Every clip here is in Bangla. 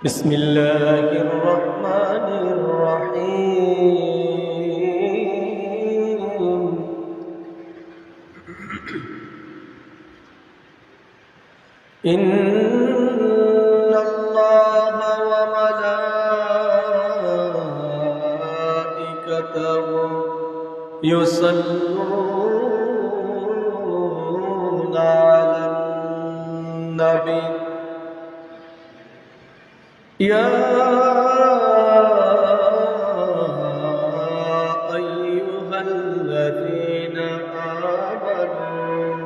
بسم الله الرحمن الرحيم إن الله وملائكته يصلون على النبي يا أيها الذين آمنوا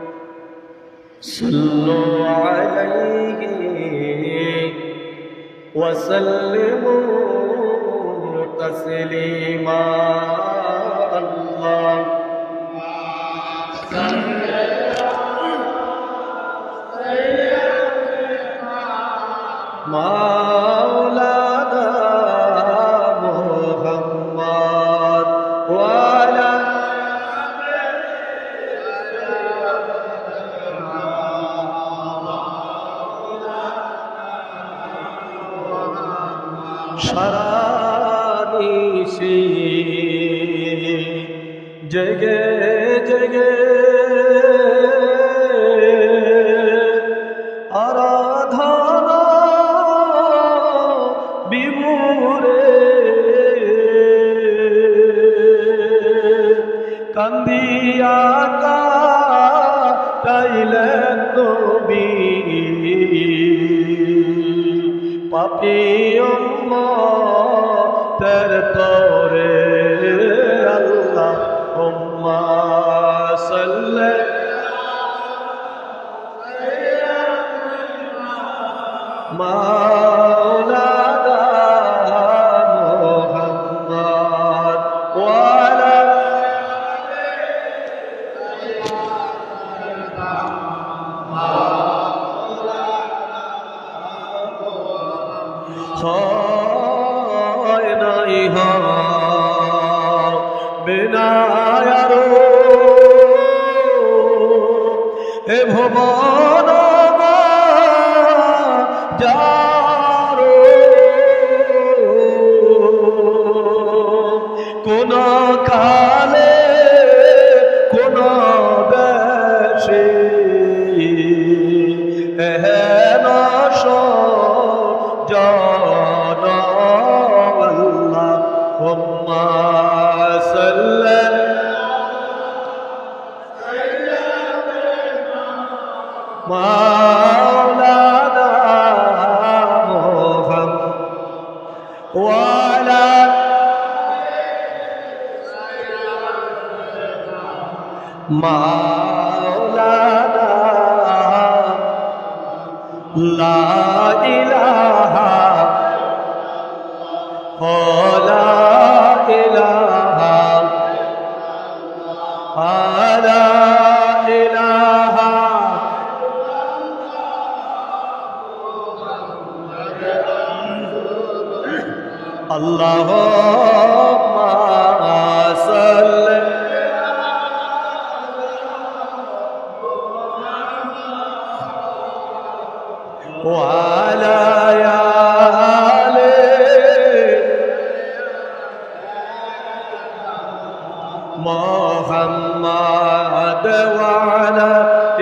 صلوا عليه وسلموا تسليما اللهم مولانا محمد وعلى शरानिशी जगे जगे आराधना বিমুরে কান্দিয়া কাটাইলেন নবী পাপী উম্মতের তরে আল্লাহুম্মা সাল্লি মাওলানা মুহাম্মদ ওয়ালা হয় নাই বিনায়ারো এ ভুবন যারো কোন কালে কোন দেশে এহেন জন আল্লাহুম্মা সাল্লি مولانا محمد وعلى مولانا لا إله ولا إله ولا إله اللهم صل وعلى آل محمد وعلى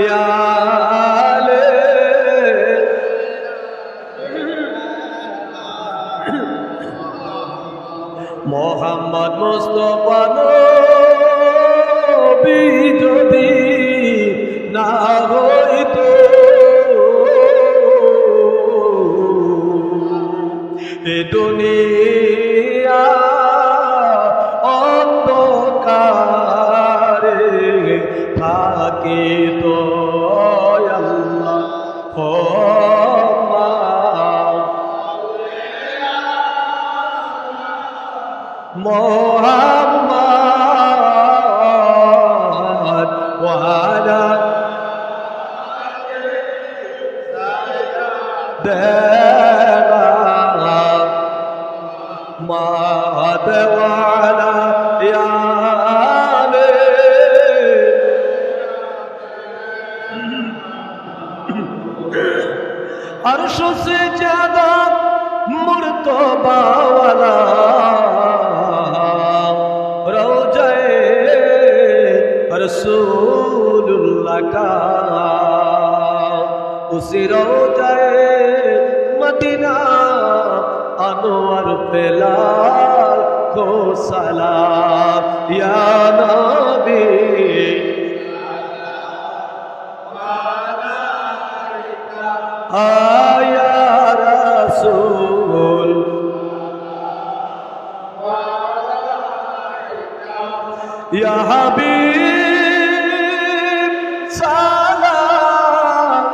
آل মোহাম্মদ মুস্তাফা নবী যদি না হইতো এ দুনিয়া অন্ধকারে থাকিত মোহাম্মদ ওয়ালা দেওয়া মাদওয়ালা ইয়ালে अर्श से ज्यादा मुर्तबा वाला रोज़े रसूलुल्लाह का, उसी रोज़े मदीना अनवर पे लाखो सलाम या नबी आया रसूल या हबीब सलाम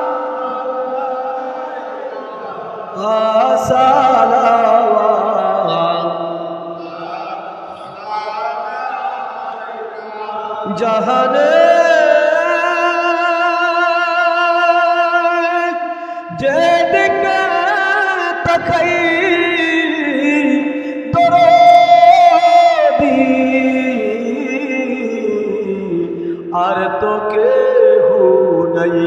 सलाम जहाने जेदिके तकई दरोदी আর তো কেহু নাই,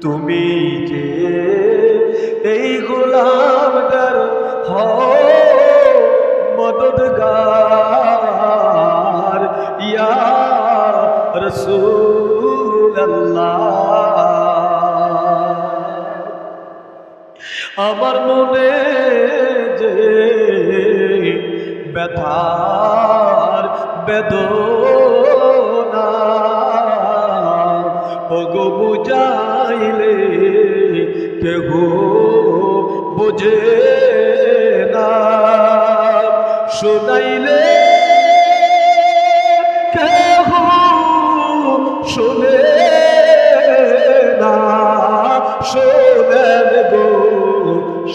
তুমি যে এই গোলামদের হও মদদগার ইয়া রাসূলুল্লাহ। আমার মনে যে ব্যথার বেদনা ওগো বুঝাইলে কেহ বুঝে না, শুনাইলে কেহ শুনে না, শোনেন গো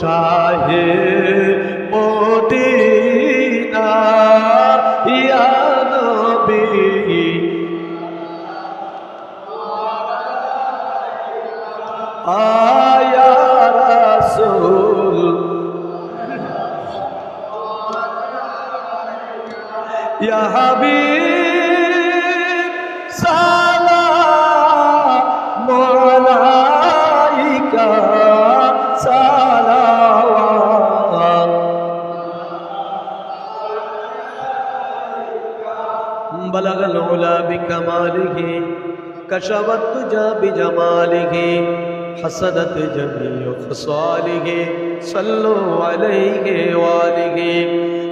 শাহে মদিনা ইয়া নবী आया रसूल या हबीब सलाम अलैका सलावत बलगल उला बिकमालिही कशवत तुजा बिजमालिही हसनत जमीउ खसालिही सल्लु अलैहि वालिही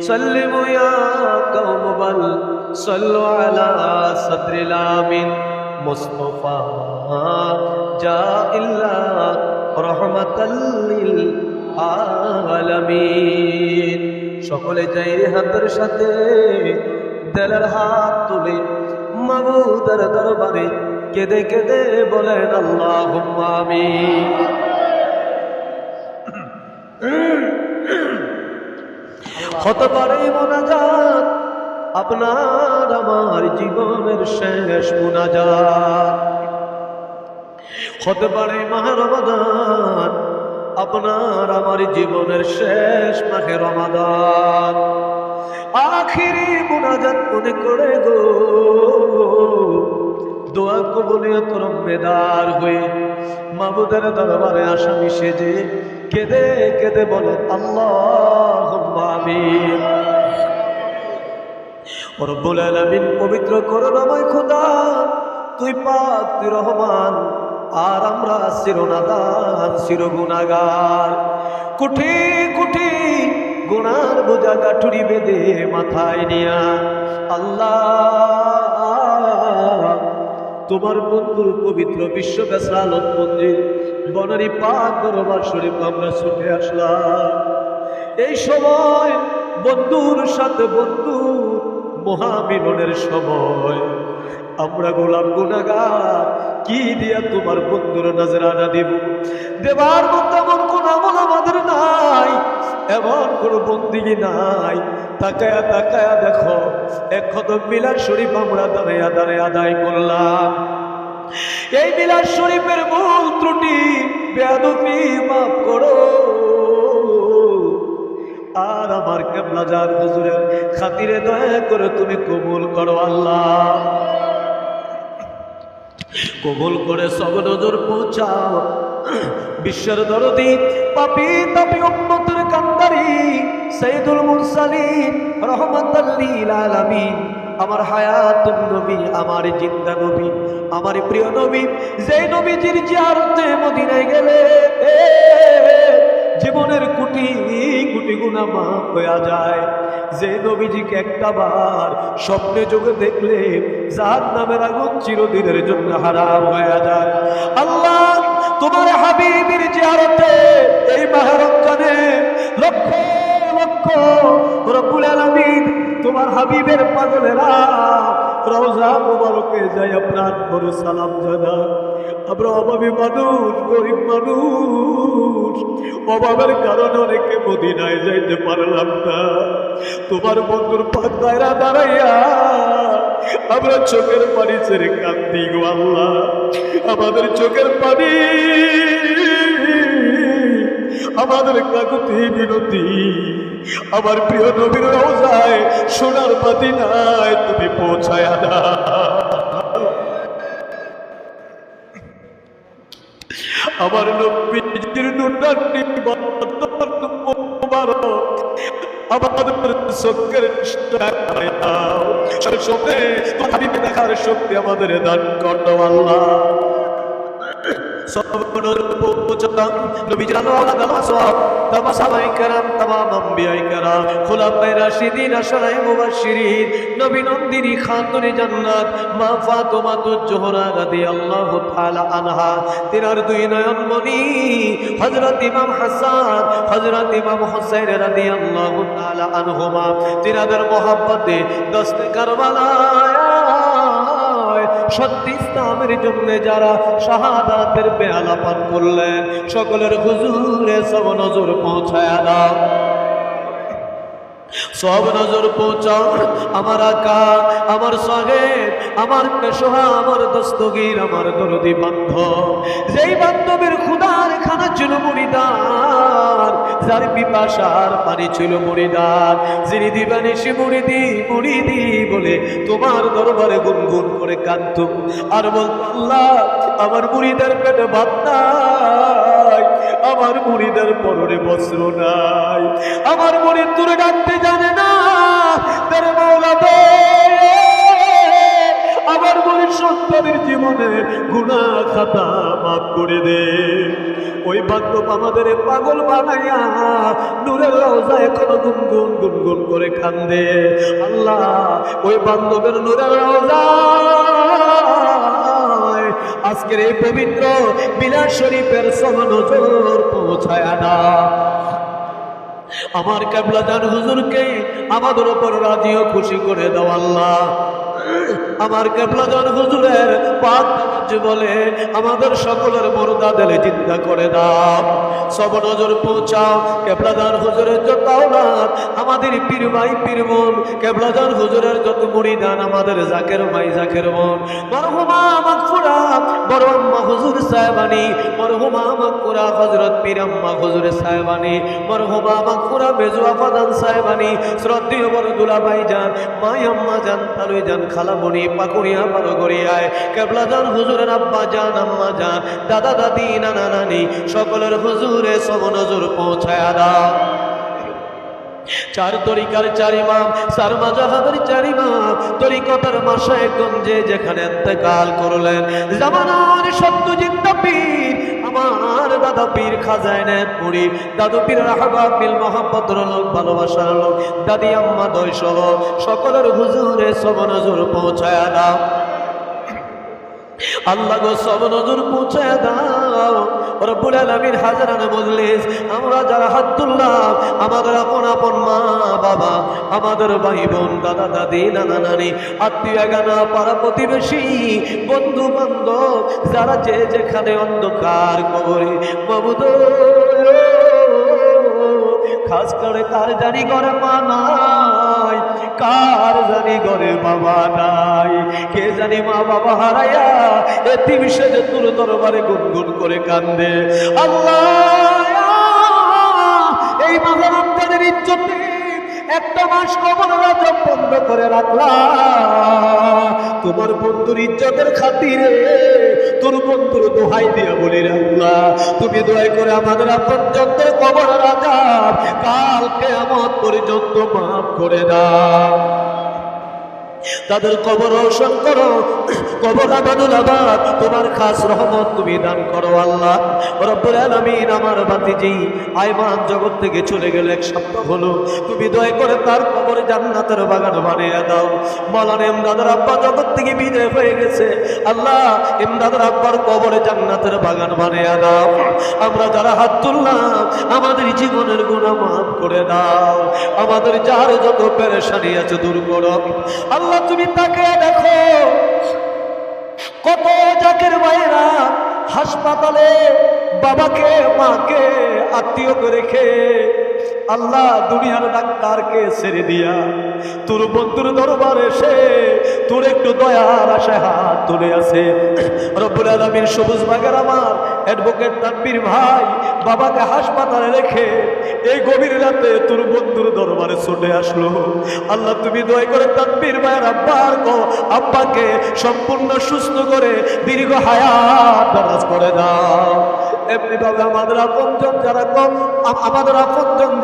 सल्लिमु या कौम बल सल्लु अला सद्रिल आमीन मुस्तफा जाइल्ला रहमतल लिल आलामीन। সকলে যাই হাতের সাথে দিলের হাত তুলে মাবুদের দরবারে কেঁদে কেঁদে বলেন আল্লাহুম্মা আমিন। হতে পারে মোনাজাত আপনার আমার জীবনের শেষ মোনাজাত, হতে পারে মাহে রমাদান আপনার আমার জীবনের শেষ মাহে রমাদান। আখিরি মোনাজাত মনে করে গো দোয়া কবুলিয়ত রব্বেদার হয়ে মাবুদের দরবারে আসামি সেজে কেঁদে কেঁদে বলেন আল্লাহুম্মা আমিন। রব্বুল আলামিন পবিত্র করুণাময় খোদা, তুই পাক, তুই রহমান, আর আমরা চিরনাদান চির গুনাহগার। কোটি কোটি গুনার বোঝা গাঠুরি বেঁধে মাথায় নিয়া আল্লাহ তোমার বন্ধুর পবিত্র বিশ্ব বেসালত মন্দির বনানী পাক দরবার শরীফ আমরা ছুটে আসলাম। এই সময় বন্ধুর সাথে বন্ধু মহামিলনের সময় আমরা গোলাম গুনাহগার কি দিয়া তোমার বন্ধুর নজরানা দেব? দেবার মতো এমন কোন আমল আমাদের নাই, এমন কোন বন্দিগি নাই। তাকায়া তাকায়া দেখো, এক খতম মিলাদ শরীফ আমরা দাঁড়াইয়া দাঁড়াইয়া আদায় করলাম। এই মিলাদ শরীফের মূল ত্রুটি বেয়াদবি মাফ করো, আর আমার কেবলাজান হুজুরের খাতিরে দয়া করে তুমি কবুল করো আল্লাহ। কবুল করে সব নজর পৌঁছাও। বিশ্বের দরদি পাপী তাপী উম্মতের কান্দারি সাইয়্যিদুল মুরসালিন রাহমাতাল লিল আলামিন আমার হায়াতুন নবী, আমার জিন্দা নবী, আমার প্রিয় নবী, যে নবীজির জিয়ারতে মদিনায় গেলে জীবনের কোটি কোটি গুনাহ মাফ হয়ে যায়। যে নবীজিকে একটা বার স্বপ্নে যোগে দেখলে জাহান্নামের আগুন চিরদিনের জন্য হারাম হয়ে যায়। আল্লাহ তোমার হাবিবের জিয়ারতে এই মাহে রমজানে লক্ষ লক্ষ রব্বুল আলামিন তোমার হাবিবের পাগলেরা রওজা মুবারকে যাই প্রাণ ভরে সালাম জানায়। আমরা অভাবী মানুষ, গরিব মানুষ, অভাবের কারণে অনেকে মদিনায় যাইতে পারলাম না। তোমার বন্ধুর পাতায়রা দাঁড়াইয়া আমরা চোখের পানি ছেড়ে কাঁদি গো আল্লাহ। আমাদের চোখের পানি, আমাদের কাকুতি বিনতি, আমার প্রিয় নবীর রওজায় সোনার পাতি নাই, তুমি পৌঁছায়া না। আমার নবীর নুরানি মুবারক আমাদের চোখের সঙ্গে দেখার শক্তি আমাদের দান করো আল্লাহ। নবীনন্দিনী খাতুনে জান্নাত মা ফাতেমাতুজ জোহরা রাদিয়াল্লাহু তাআলা আনহা, তিনার দুই নয়নমণি হযরত ইমাম হাসান, হযরত ইমাম হুসাইন রাদিয়াল্লাহু তাআলা আনহুমা, তিনাদের মহব্বতে দস্তে কারবালায় সত্যি ইসলামের জন্য যারা শাহাদাতের পেয়ালা পান করলেন, সকলের হুজুরে সব নজর পৌঁছায়া দাও, সব নজর পৌঁছাও। আমার আকা, আমার সাহেব, আমার পেশোহা, আমার দস্তগীর, আমার দরদি বান্ধব, যেই বান্ধবের ক্ষুধার খানা ছিল মুড়িদার, যার পিপাসার পানি ছিল মুড়িদার, যিনি দিবানিশি মুড়িদি মুড়িদি বলে তোমার দরবারে গুনগুন করে কাঁদত আর বলতো, আল্লাহ আমার মুড়িদের পেটে ভাত নাই, আমার মুড়িদের পরনে বস্ত্র নাই, আমার মুড়িদ দূরে ডাকতে জানে না, তার মাওলা দে আমার মুড়িদ সন্তানের জীবনের গুনাহ খাতা মাফ করে দে। ওই বান্ধব আমাদের পাগল বানাইয়া নূরের রওজা এখনো গুনগুন গুনগুন করে কান্দে। আল্লাহ ওই বান্ধবের নূরের রওজা আজকের এই পবিত্র বিলাস শরীফের সব নজর পৌঁছায়া না। আমার কিবলা জান হুজুরকে আমাদের উপর রাজি ও খুশি করে দাও আল্লাহ। আমার কিবলা জান হুজুরের পাক বলে আমাদের সকলের মুর্দা দিলে জিন্দা করে দাও, সব নজর পৌঁছাও। কিবলা জান হুজুরের যত আওলাদ, আমাদের পীর ভাই পীর বোন, কিবলা জান হুজুরের যত মুরিদান, আমাদের জাকের ভাই জাকের বোন, মরহুমা মাগফুরা বড় আম্মা হুজুর সাহেবানী, মরহুমা মাগফুরা হযরত পীর আম্মা হুজুর সাহেবানী, মরহুমা মাগফুরা বেজু আফাদান সাহেবানী, শ্রদ্ধেয় বড় দুলা ভাই জান, মাই আম্মা জান, তালুই জান, খালামণি পাকুড়িয়া পারগড়িয়ায়, কিবলা জান হুজুরের আব্বা জান, আম্মা জান, দাদা দাদি, নানা নানি, সকলের হুজুরে সব নজর পৌঁছায়া দাও। চার তরিকার চার ইমাম, চার মাযহাবের চার ইমাম, তরিকতার মাশায়েখগঞ্জে যেখানে ইন্তেকাল করলেন, জামানার সত্য জিন্দা পীর আমার দাদা পীর খাজাইনাত পুরি, দাদু পীর রাহবাব বিল মোহাব্বতের লোক, ভালোবাসার লোক, দাদি আম্মা দয় সহ সকলের হুজুরে সব নজর পৌঁছায়া দাও। আল্লাহ গো সব নজর পৌঁছায় দাও। রব্বুল আলামিন হাজারান মজলিস, আমরা যারা হাত তুললাম, আমাদের আপন আপন মা বাবা, আমাদের ভাই বোন, দাদা দাদি, নানা নানি, আত্মীয় গানা, পাড়া প্রতিবেশী, বন্ধু বান্ধব, যারা যে যেখানে অন্ধকার কবরে মাবুদ খাস করে কার জানি ঘরে মা নাই, কার জানি ঘরে বাবা নাই, কে জানি মা বাবা হারাইয়া এতিম সেজে তোর দরবারে গুনগুন করে কান্দে। আল্লাহ এই মাঝে রমজানের ইজ্জতে একটা মাস কবর রাজব বন্ধ করে রাখলা তোমার বন্ধুর ইজ্জতের খাতিরে, তোর বন্ধুর দোহাই দিয়া বলি রাখলা তুমি দয়া করে আমাদের আপনজনদের কবর রাজব কাল কিয়ামত পর্যন্ত মাফ করে দাও। তাদের কবর রোশন করো, কবর আবাদুল আবাদ তোমার খাস রহমত তুমি দান করো আল্লাহ রব্বুল আলামিন। আমার ভাতিজি আইমান জগৎ থেকে চলে গেল, এক সপ্তাহ হলো, তুমি দয়া করে তার কবরে জান্নাতের বাগান বানিয়ে দাও। মাওলানা ইমদাদের আব্বা জগৎ থেকে বিদায় হয়ে গেছে, আল্লাহ ইমদাদের আব্বার কবরে জান্নাতের বাগান বানিয়ে দাও। আমরা যারা হাত তুললাম আমাদের জীবনের গুনাহ মাফ করে দাও, আমাদের যার যত পেরেশানি আছে দূর করো আল্লাহ। তুমি তাকে দেখো, কত জাকের ভাইরা হাসপাতালে বাবাকে মাকে আত্মীয় করে রেখে আল্লাহ দুনিয়ার ডাক্তারকে ছেড়ে দিয়া তোর বন্ধুর দরবারে এসে তোর একটু দয়ার আশায় হাত তুলে আছে। রব্বুল আলামিন সবুজ বাগের আমার অ্যাডভোকেট তানবীর ভাই বাবাকে হাসপাতালে রেখে এই গভীর রাতে তোর বন্ধুর দরবারে ছুটে আসলো। আল্লাহ তুমি দয়া করে তানবীর ভাইয়ের আব্বাকে সম্পূর্ণ সুস্থ করে দীর্ঘ হায়াত দারাজ করে দাও। এমনি ভাবে আমাদের আপনজন যারা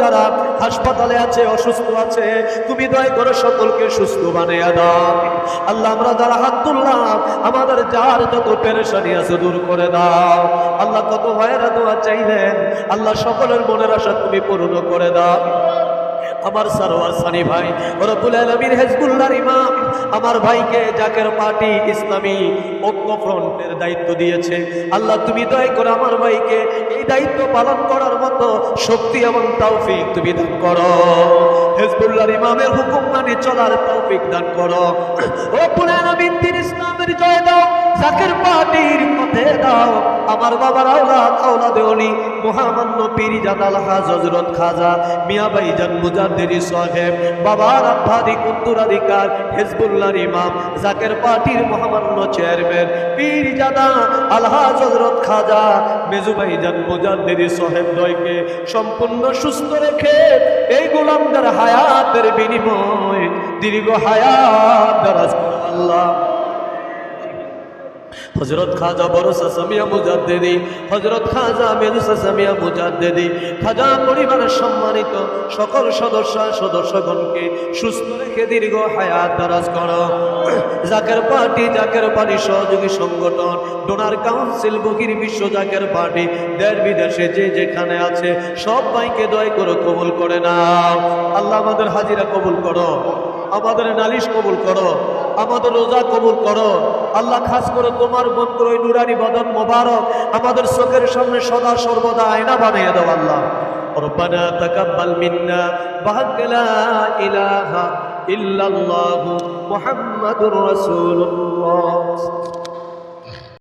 যারা হাসপাতালে আছে, অসুস্থ আছে, তুমি দয়া করে সকলকে সুস্থ বানিয়ে দাও আল্লাহ। আমরা যারা হাত তুললাম আমাদের যার যত পেরেশানি আছে দূর করে দাও আল্লাহ। কত ভাইয়েরা দোয়া চাইলেন আল্লাহ, সকলের মনের আশা তুমি পূর্ণ করে দাও। আমার সারোয়ার সানি ভাই রব্বুল আলামিন হিজবুল্লাহর ইমাম আমার ভাইকে জাকের পার্টি ইসলামী ঐক্য ফ্রন্টের দায়িত্ব দিয়েছে আল্লাহ। তুমি দয়া করে আমার ভাইকে এই দায়িত্ব পালন করার মতো শক্তি এবং তৌফিক তুমি দান করো। হিজবুল্লাহর ইমামের হুকুম মানে চলার তৌফিক দান করো রব্বুল আলামিন। দিন ইসলামের জয় দাও, জাকের পার্টির পথে দাও। আমার বাবার আওলাদে ওলি মহামান্য পীর জান আলহাজ হযরত খাজা মিয়া ভাইজান মুজাদ্দিদি সাহেব, বাবার আব্বাদি উত্তরাধিকার হিজবুল্লাহর ইমাম জাকের পার্টির মহামান্য চেয়ারম্যান পীর জাদা আলহাজ হযরত খাজা মেজু ভাইজান মুজাদ্দিদি সাহেব দয়কে সম্পূর্ণ সুস্থ রেখে এই গোলামদের হায়াতের বিনিময় দীর্ঘ হায়াত দারাজ করো আল্লাহ। হযরত খাজা বড় সাসামিয়া মুজাদ্দিদি, হযরত খাজা মেজু সাসামিয়া মুজাদ্দিদি, খাজা পরিবারের সম্মানিত সকল সদস্যগণকে সুস্থ রেখে দীর্ঘ হায়াত দারাজ করো। জাকের পার্টি সহযোগী সংগঠন ডোনার কাউন্সিল বহির বিশ্ব জাকের পার্টি দেশ বিদেশে যে যেখানে আছে সবাইকে দয়া করে কবুল করে নাও আল্লাহ। আমাদের হাজিরা কবুল করো, আমাদের নালিশ কবুল করো, আমাদের রোজা কবুল করো আল্লাহ। খাস করে তোমার বন্ধুর ওই নুরানি বদন মোবারক আমাদের চোখের সামনে সদা সর্বদা আয়না বানিয়ে দাও আল্লাহ। রব্বানা তাকাব্বাল মিন্না বাহাক লা ইলাহা ইল্লাল্লাহু মুহাম্মাদুর রাসূলুল্লাহ।